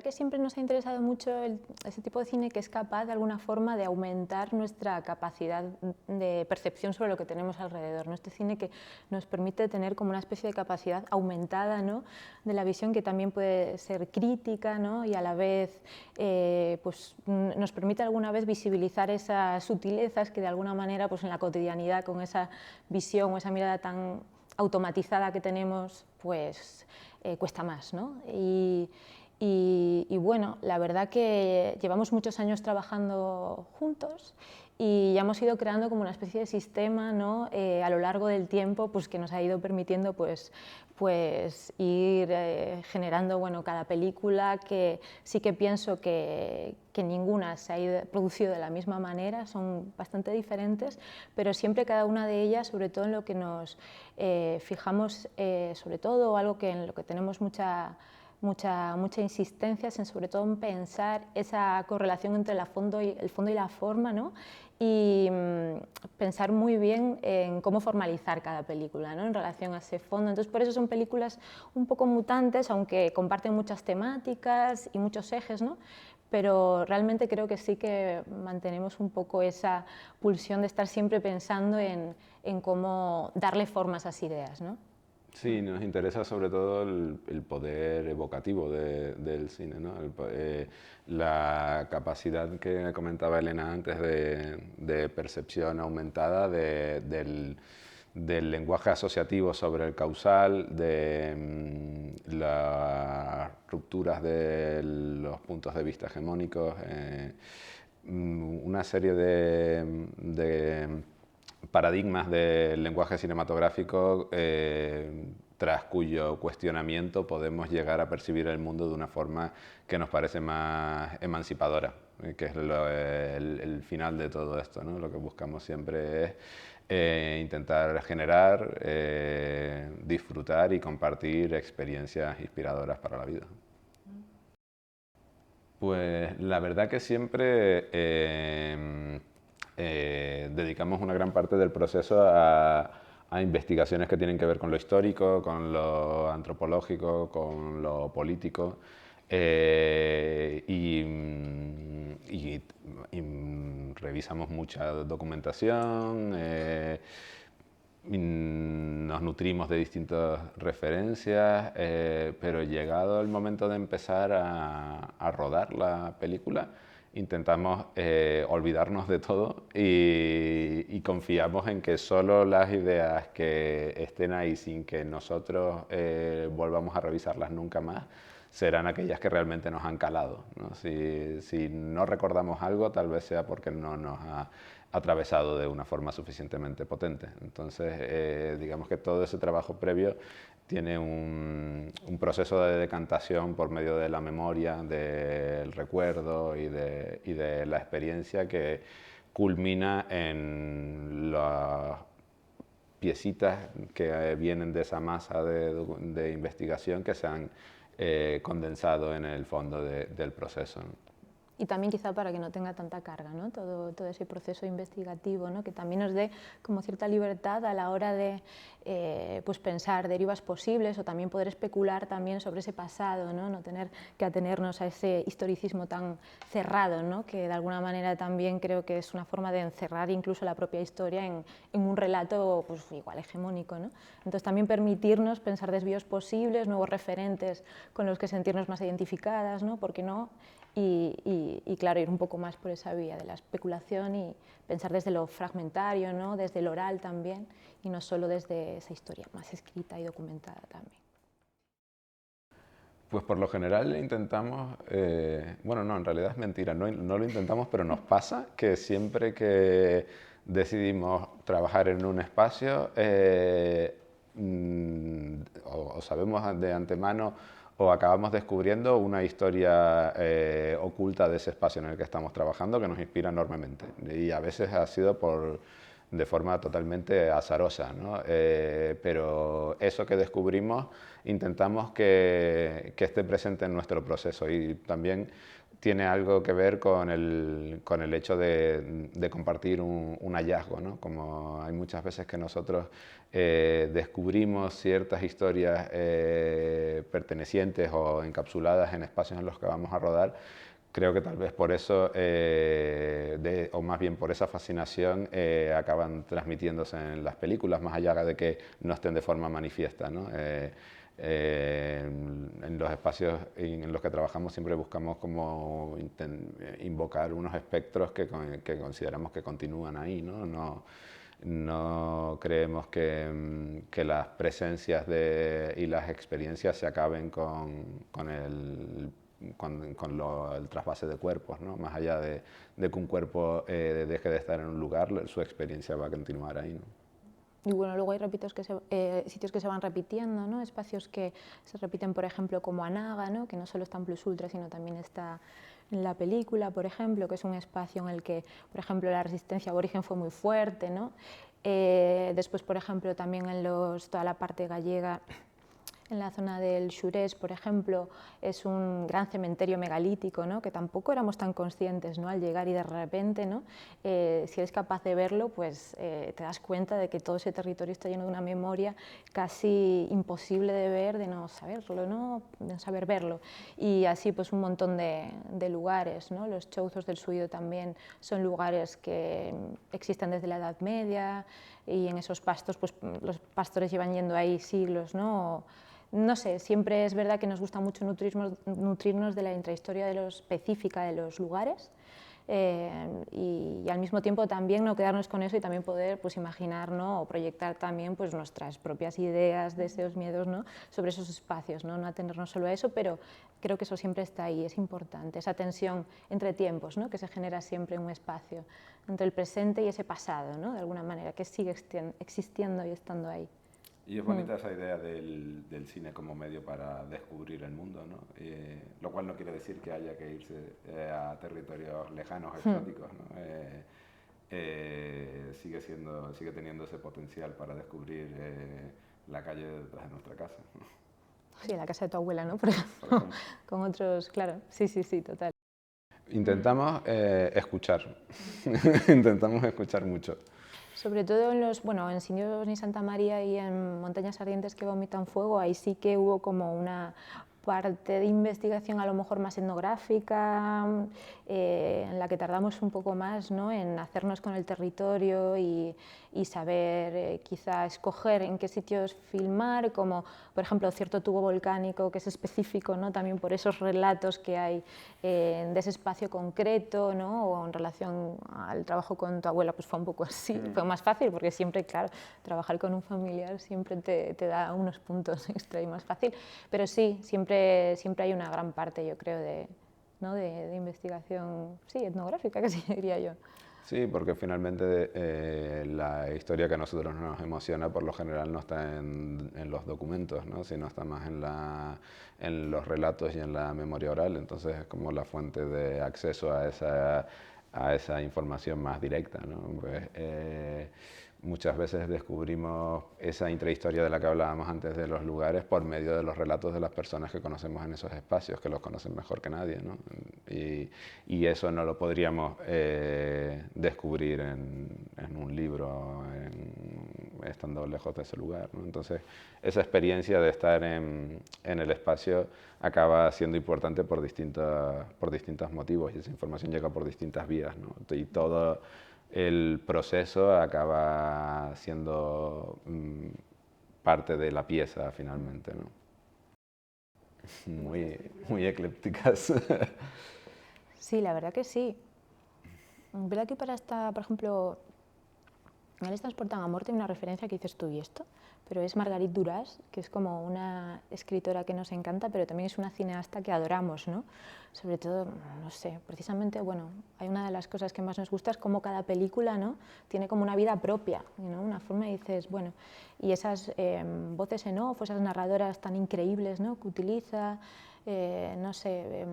que siempre nos ha interesado mucho ese tipo de cine que es capaz de alguna forma de aumentar nuestra capacidad de percepción sobre lo que tenemos alrededor, ¿no? Este cine que nos permite tener como una especie de capacidad aumentada, ¿no?, de la visión, que también puede ser crítica, ¿no?, y a la vez pues, nos permite alguna vez visibilizar esas sutilezas que de alguna manera pues, en la cotidianidad, con esa visión o esa mirada tan automatizada que tenemos, pues cuesta más, ¿no? Y bueno, la verdad que llevamos muchos años trabajando juntos y ya hemos ido creando como una especie de sistema, ¿no?, a lo largo del tiempo, pues, que nos ha ido permitiendo pues ir generando, bueno, cada película, que sí que pienso que ninguna se ha producido de la misma manera, son bastante diferentes, pero siempre cada una de ellas, sobre todo en lo que nos fijamos, sobre todo algo que en lo que tenemos mucha insistencia, es en, sobre todo en pensar esa correlación entre el fondo y la forma, ¿no?, y pensar muy bien en cómo formalizar cada película, ¿no?, en relación a ese fondo. Entonces, por eso son películas un poco mutantes, aunque comparten muchas temáticas y muchos ejes, ¿no?, pero realmente creo que sí que mantenemos un poco esa pulsión de estar siempre pensando en cómo darle forma a esas ideas, ¿no? Sí, nos interesa sobre todo el poder evocativo del cine, ¿no? La capacidad que comentaba Elena antes de percepción aumentada del lenguaje asociativo sobre el causal, de las rupturas de los puntos de vista hegemónicos, una serie de paradigmas del lenguaje cinematográfico tras cuyo cuestionamiento podemos llegar a percibir el mundo de una forma que nos parece más emancipadora, que es el final de todo esto, ¿no? Lo que buscamos siempre es intentar generar, disfrutar y compartir experiencias inspiradoras para la vida. Pues la verdad que siempre dedicamos una gran parte del proceso a investigaciones que tienen que ver con lo histórico, con lo antropológico, con lo político, y revisamos mucha documentación, nos nutrimos de distintas referencias, pero llegado el momento de empezar a rodar la película, intentamos olvidarnos de todo y confiamos en que solo las ideas que estén ahí sin que nosotros volvamos a revisarlas nunca más serán aquellas que realmente nos han calado, ¿no? Si no recordamos algo, tal vez sea porque no nos ha atravesado de una forma suficientemente potente. Entonces, digamos que todo ese trabajo previo tiene un proceso de decantación por medio de la memoria, del recuerdo y de la experiencia que culmina en las piecitas que vienen de esa masa de investigación que se han condensado en el fondo del proceso, ¿no? Y también quizá para que no tenga tanta carga, ¿no?, todo ese proceso investigativo, ¿no?, que también nos dé como cierta libertad a la hora de pues pensar derivas posibles, o también poder especular también sobre ese pasado, ¿no?, no tener que atenernos a ese historicismo tan cerrado, ¿no?, que de alguna manera también creo que es una forma de encerrar incluso la propia historia en un relato pues igual hegemónico, ¿no? Entonces también permitirnos pensar desvíos posibles, nuevos referentes con los que sentirnos más identificadas, ¿no?, ¿por qué no? Y claro, ir un poco más por esa vía de la especulación y pensar desde lo fragmentario, ¿no?, desde el oral también, y no solo desde esa historia más escrita y documentada también. Pues por lo general intentamos, bueno, no, en realidad es mentira, no lo intentamos, pero nos pasa que siempre que decidimos trabajar en un espacio, o sabemos de antemano o acabamos descubriendo una historia oculta de ese espacio en el que estamos trabajando que nos inspira enormemente. Y a veces ha sido de forma totalmente azarosa, ¿no? Pero eso que descubrimos intentamos que esté presente en nuestro proceso, y también tiene algo que ver con el hecho de compartir un hallazgo, ¿no? Como hay muchas veces que nosotros descubrimos ciertas historias pertenecientes o encapsuladas en espacios en los que vamos a rodar. Creo que tal vez por eso, o más bien por esa fascinación, acaban transmitiéndose en las películas, más allá de que no estén de forma manifiesta, ¿no? En los espacios en los que trabajamos siempre buscamos como invocar unos espectros que consideramos que continúan ahí, ¿no? No creemos que las presencias y las experiencias se acaben con el trasvase de cuerpos, ¿no? Más allá de que un cuerpo deje de estar en un lugar, su experiencia va a continuar ahí, ¿no? Y bueno, luego hay sitios que se van repitiendo, ¿no? Espacios que se repiten, por ejemplo, como Anaga, ¿no? Que no solo está en Plus Ultra, sino también está en la película, por ejemplo, que es un espacio en el que, por ejemplo, la resistencia aborigen fue muy fuerte, ¿no? Después, por ejemplo, también en toda la parte gallega, en la zona del Xurés, por ejemplo, es un gran cementerio megalítico, ¿no? Que tampoco éramos tan conscientes, ¿no? Al llegar y de repente, ¿no? Si eres capaz de verlo, pues te das cuenta de que todo ese territorio está lleno de una memoria casi imposible de ver, de no saberlo, ¿no? De no saber verlo. Y así pues un montón de lugares, ¿no? Los chouzos del Suído también son lugares que existen desde la Edad Media y en esos pastos pues los pastores llevan yendo ahí siglos, ¿no? No sé, siempre es verdad que nos gusta mucho nutrirnos de la intrahistoria específica de los lugares y al mismo tiempo también no quedarnos con eso y también poder pues, imaginar, ¿no? O proyectar también pues, nuestras propias ideas, deseos, miedos, ¿no? Sobre esos espacios, ¿no? No atenernos solo a eso, pero creo que eso siempre está ahí, es importante, esa tensión entre tiempos, ¿no? Que se genera siempre en un espacio, entre el presente y ese pasado, ¿no? De alguna manera, que sigue existiendo y estando ahí. Y es bonita esa idea del cine como medio para descubrir el mundo, ¿no? Lo cual no quiere decir que haya que irse a territorios lejanos, exóticos, ¿no? Sigue teniendo ese potencial para descubrir la calle detrás de nuestra casa. Sí, la casa de tu abuela, ¿no? Por ejemplo, con otros, claro, sí, sí, sí, total. Intentamos escuchar, intentamos escuchar mucho. Sobre todo en Sin Dios ni Santa María y en Montañas Ardientes que vomitan fuego, ahí sí que hubo como una parte de investigación a lo mejor más etnográfica, en la que tardamos un poco más, ¿no? En hacernos con el territorio y saber quizá escoger en qué sitios filmar, como por ejemplo cierto tubo volcánico que es específico, ¿no? También por esos relatos que hay de ese espacio concreto, ¿no? O en relación al trabajo con tu abuela, pues fue un poco así, fue más fácil porque siempre, claro, trabajar con un familiar siempre te da unos puntos extra y más fácil, pero sí, siempre hay una gran parte, yo creo, ¿no? de investigación, sí, etnográfica, casi diría yo. Sí, porque finalmente la historia que a nosotros nos emociona por lo general no está en los documentos, ¿no? Sino está más en los relatos y en la memoria oral, entonces es como la fuente de acceso a esa información más directa, ¿no? Pues, muchas veces descubrimos esa intrahistoria de la que hablábamos antes de los lugares por medio de los relatos de las personas que conocemos en esos espacios, que los conocen mejor que nadie, ¿no? Y eso no lo podríamos descubrir en un libro, estando lejos de ese lugar, ¿no? Entonces, esa experiencia de estar en el espacio acaba siendo importante por distintos motivos y esa información llega por distintas vías, ¿no? Y todo el proceso acaba siendo parte de la pieza finalmente, ¿no? Muy eclépticas. Sí, la verdad que sí. Es verdad que para esta, por ejemplo, Ales transportan a muerte, hay una referencia que dices tú y esto, pero es Marguerite Duras, que es como una escritora que nos encanta, pero también es una cineasta que adoramos, ¿no? Sobre todo, no sé, precisamente, bueno, hay una de las cosas que más nos gusta es cómo cada película, ¿no? Tiene como una vida propia, ¿no? Una forma, y dices, bueno, y esas voces en off, esas narradoras tan increíbles, ¿no? Que utiliza, no sé,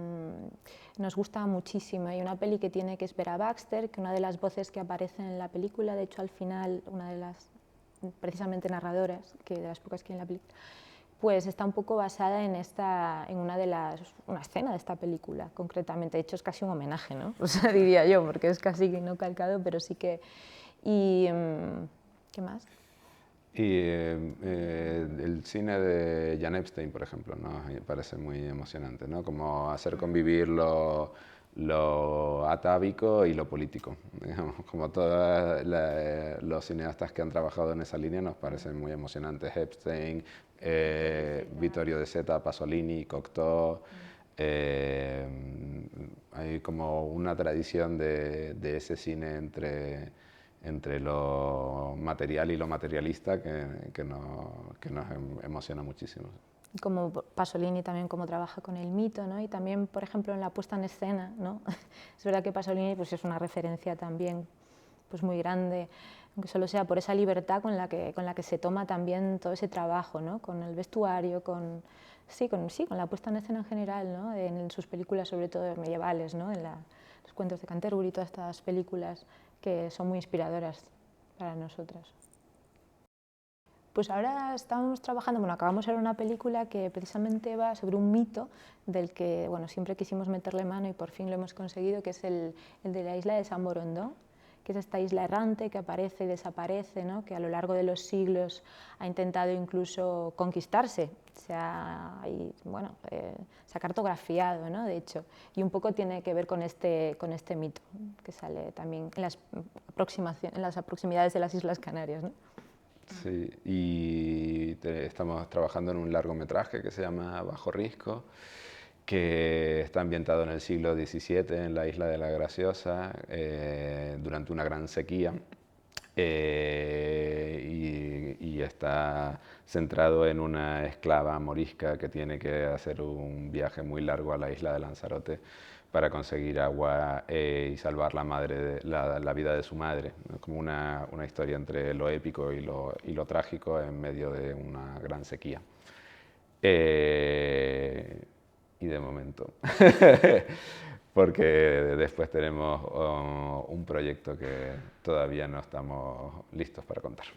nos gusta muchísimo. Hay una peli que tiene que es Vera Baxter, que una de las voces que aparece en la película, de hecho al final, una de las precisamente narradoras, que de las pocas que hay en la película, pues está un poco basada en una escena de esta película, concretamente. De hecho, es casi un homenaje, ¿no? O sea, diría yo, porque es casi no calcado, pero sí que... Y, ¿qué más? Y el cine de Jan Epstein, por ejemplo, ¿no? Me parece muy emocionante, ¿no? Como hacer convivir lo atávico y lo político. Digamos, como todos los cineastas que han trabajado en esa línea nos parecen muy emocionantes. Epstein, Vittorio De Sitta, Pasolini, Cocteau. Hay como una tradición de ese cine entre lo material y lo materialista que nos emociona muchísimo. Como Pasolini también como trabaja con el mito, ¿no? Y también, por ejemplo, en la puesta en escena, ¿no? Es verdad que Pasolini pues, es una referencia también pues, muy grande, aunque solo sea por esa libertad con la que se toma también todo ese trabajo, ¿no? Con el vestuario, con la puesta en escena en general, ¿no? En sus películas, sobre todo medievales, ¿no? En los cuentos de Canterbury, todas estas películas que son muy inspiradoras para nosotras. Pues ahora estamos trabajando, bueno, acabamos de ver una película que precisamente va sobre un mito del que, bueno, siempre quisimos meterle mano y por fin lo hemos conseguido, que es el de la isla de San Borondón, que es esta isla errante que aparece y desaparece, ¿no? Que a lo largo de los siglos ha intentado incluso conquistarse, se ha cartografiado, ¿no? De hecho, y un poco tiene que ver con este mito, que sale también en las proximidades de las Islas Canarias, ¿no? Sí, y estamos trabajando en un largometraje que se llama Bajo Risco, que está ambientado en el siglo XVII en la isla de la Graciosa, durante una gran sequía, y está centrado en una esclava morisca que tiene que hacer un viaje muy largo a la isla de Lanzarote para conseguir agua y salvar la vida de su madre, ¿no? Como una historia entre lo épico y lo trágico en medio de una gran sequía. Y de momento, porque después tenemos un proyecto que todavía no estamos listos para contar.